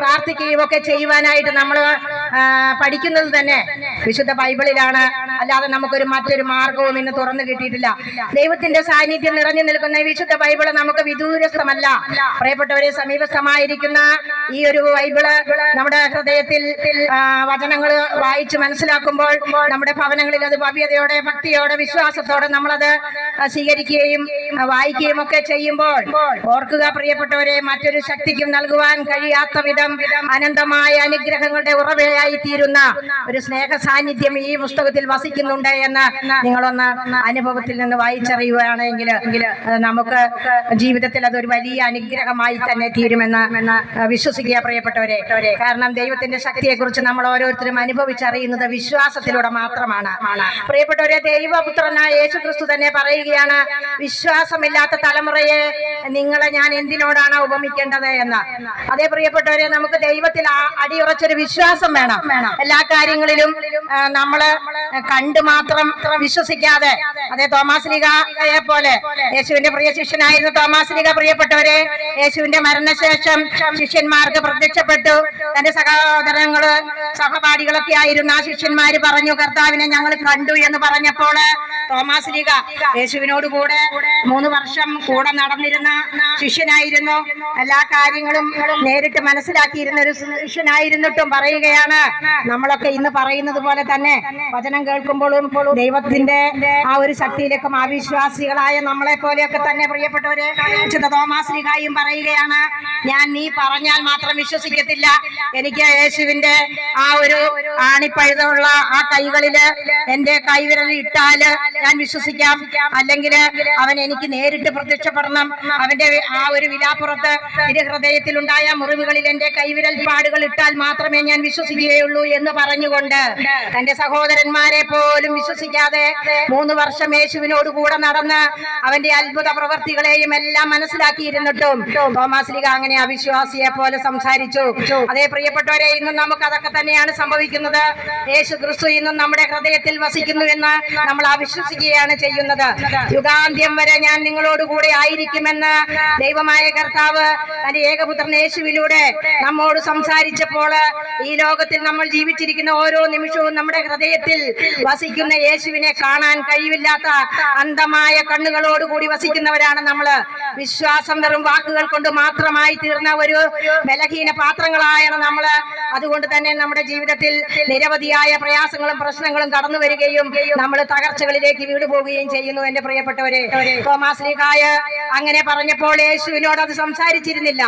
പ്രാർത്ഥിക്കുകയും ഒക്കെ ചെയ്യുവാനായിട്ട് നമ്മൾ പഠിക്കുന്നത് തന്നെ വിശുദ്ധ ബൈബിളിലാണ്. അല്ലാതെ നമുക്കൊരു മറ്റൊരു മാർഗവും ഇന്ന് തുറന്നു കിട്ടിയിട്ടില്ല. ദൈവത്തിന്റെ സാന്നിധ്യം നിറഞ്ഞു നിൽക്കുന്ന വിശുദ്ധ ബൈബിള് നമുക്ക് വിദൂരസ്ഥമല്ല. പ്രിയപ്പെട്ടവരെ, സമീപസ്ഥമായിരിക്കുന്ന ഈ ഒരു ബൈബിള് നമ്മുടെ ഹൃദയത്തിൽ വചനങ്ങൾ വായിച്ച് മനസ്സിലാക്കുമ്പോൾ നമ്മുടെ ഭവനങ്ങളിൽ അത് ഭവ്യതയോടെ, ഭക്തിയോടെ, വിശ്വാസത്തോടെ നമ്മളത് സ്വീകരിക്കുകയും വായിക്കുകയും ഒക്കെ ചെയ്യുമ്പോൾ ഓർക്കുക പ്രിയപ്പെട്ടവരെ, മറ്റൊരു ശക്തിക്കും നൽകുവാൻ കഴിയാത്ത വിധം അനന്തമായ അനുഗ്രഹങ്ങളുടെ ഉറവയായി തീരുന്ന ഒരു സ്നേഹ സാന്നിധ്യം ഈ പുസ്തകത്തിൽ വസിക്കുന്നുണ്ട് എന്ന് നിങ്ങളൊന്ന് അനുഭവത്തിൽ നിന്ന് വായിച്ചറിയുകയാണെങ്കിൽ നമുക്ക് ജീവിതത്തിൽ അതൊരു വലിയ അനുഗ്രഹമായി തന്നെ തീരുമെന്ന് വിശ്വസിക്കുക പ്രിയപ്പെട്ടവരെ. കാരണം ദൈവത്തിന്റെ ശക്തിയെക്കുറിച്ച് നമ്മൾ ഓരോരുത്തരും അനുഭവിച്ചറിയുന്നത് വിശ്വാസത്തിലൂടെ മാത്രമാണ്. പ്രിയപ്പെട്ടവരെ, ദൈവപുത്രനായ യേശുക്രിസ്തു തന്നെ പറയുകയാണ്, വിശ്വാസമില്ലാത്ത തലമുറയെ നിങ്ങളെ ഞാൻ എന്തിനോടാണ് ഉപമിക്കേണ്ടത് എന്ന്. അതേ പ്രിയപ്പെട്ടവരെ, നമുക്ക് ദൈവത്തിൽ അടിയുറച്ചൊരു വിശ്വാസം വേണം. എല്ലാ കാര്യങ്ങളിലും നമ്മള് കണ്ടു മാത്രം വിശ്വസിക്കാതെ, അതേ തോമാസ് ലീഗയെ പോലെ, യേശുവിന്റെ പ്രിയ ശിഷ്യനായിരുന്ന തോമാസ് ലീഗ പ്രിയപ്പെട്ടവരെ, യേശുവിന്റെ മരണശേഷം ശിഷ്യന്മാർക്ക് പ്രത്യക്ഷപ്പെട്ടു. തന്റെ സഹോദരങ്ങള് സഹപാഠികളൊക്കെ ആയിരുന്ന ആ ശിഷ്യന്മാര് പറഞ്ഞു, കർത്താവിനെ ഞങ്ങൾ കണ്ടു എന്ന് പറഞ്ഞപ്പോൾ തോമാസ് ലീഗ യേശുവിനോട് കൂടെ 3 വർഷം കൂടെ നടന്നിരുന്ന ശിഷ്യനായിരുന്നു. എല്ലാ കാര്യങ്ങളും നേരിട്ട് മനസ്സിലാക്കിയിരുന്ന ഒരു ശിഷ്യനായിരുന്നിട്ടും പറയുകയാണ്, നമ്മളൊക്കെ ഇന്ന് പറയുന്നത് പോലെ തന്നെ വചനം കേൾക്കുമ്പോഴും ദൈവത്തിന്റെ ആ ഒരു ശക്തിയിലേക്കും അവിശ്വാസികളായ നമ്മളെ പോലെയൊക്കെ തന്നെ പ്രിയപ്പെട്ടവരെ വിശുദ്ധ തോമാസ് ലീഗയും പറയുകയാണ്, ഞാൻ നീ പറഞ്ഞാൽ മാത്രം വിശ്വസിക്കത്തില്ല. എനിക്ക് യേശുവിന്റെ ആ ഒരു ആണിപ്പഴുതുള്ള ആ കൈകളില് എന്റെ കൈവിരൽ ഇട്ടാല് ഞാൻ വിശ്വസിക്കാം. അല്ലെങ്കിൽ അവൻ എനിക്ക് നേരിട്ട് പ്രത്യക്ഷപ്പെടണം. അവന്റെ ആ ഒരു വിലാപ്പുറത്ത് ഹൃദയത്തിൽ ഉണ്ടായ മുറിവുകളിൽ എന്റെ കൈവിരൽ പാടുകൾ ഇട്ടാൽ മാത്രമേ ഞാൻ വിശ്വസിക്കുകയുള്ളൂ എന്ന് പറഞ്ഞുകൊണ്ട് തന്റെ സഹോദരന്മാരെ പോലും വിശ്വസിക്കാതെ 3 വർഷം യേശുവിനോട് കൂടെ നടന്ന് അവന്റെ അത്ഭുത പ്രവർത്തികളെയും എല്ലാം മനസ്സിലാക്കിയിരുന്നിട്ടും തോമാസ് ലീഗ അങ്ങനെ അവിശ്വാസിയെ പോലെ സംസാരിച്ചു. അതേ പ്രിയപ്പെട്ടവരെ, ഇന്നും നമുക്ക് അതൊക്കെ തന്നെയാണ് സംഭവിക്കുന്നത്. യേശു ക്രിസ്തു ഇന്നും നമ്മുടെ ഹൃദയത്തിൽ വസിക്കുന്നു എന്ന് നമ്മൾ അവിശ്വസിക്കുകയാണ് ചെയ്യുന്നത്. യുഗാന്ത്യം വരെ ഞാൻ നിങ്ങളോട് കൂടെ ആയിരിക്കുമെന്ന് ദൈവമായ കർത്താവ് തന്റെ ഏകപുത്രൻ യേശുവിലൂടെ നമ്മോട് സംസാരിച്ചപ്പോൾ ഈ ലോകത്തിൽ നമ്മൾ ജീവിച്ചിരിക്കുന്ന ഓരോ നിമിഷവും നമ്മുടെ ഹൃദയത്തിൽ വസിക്കുന്ന യേശുവിനെ കാണാൻ കഴിവില്ലാത്ത അന്ധമായ കണ്ണുകളോടുകൂടി വസിക്കുന്നവരാണ് നമ്മള്. വിശ്വാസം വെറും വാക്കുകൾ കൊണ്ട് മാത്രമായി തീർന്ന ഒരു ബലഹീന പാത്രങ്ങളായാണ് നമ്മള്. അതുകൊണ്ട് തന്നെ നമ്മുടെ ജീവിതത്തിൽ നിരവധിയായ പ്രയാസങ്ങളും പ്രശ്നങ്ങളും കടന്നു വരികയും നമ്മൾ തകർച്ചകളിലേക്ക് വീടുപോവുകയും ചെയ്യുന്നു. എന്റെ പ്രിയപ്പെട്ടവരെ, തോമാസ് ലീഗ അങ്ങനെ പറഞ്ഞപ്പോൾ യേശുവിനോട് അത് സംസാരിച്ചിരുന്നില്ല.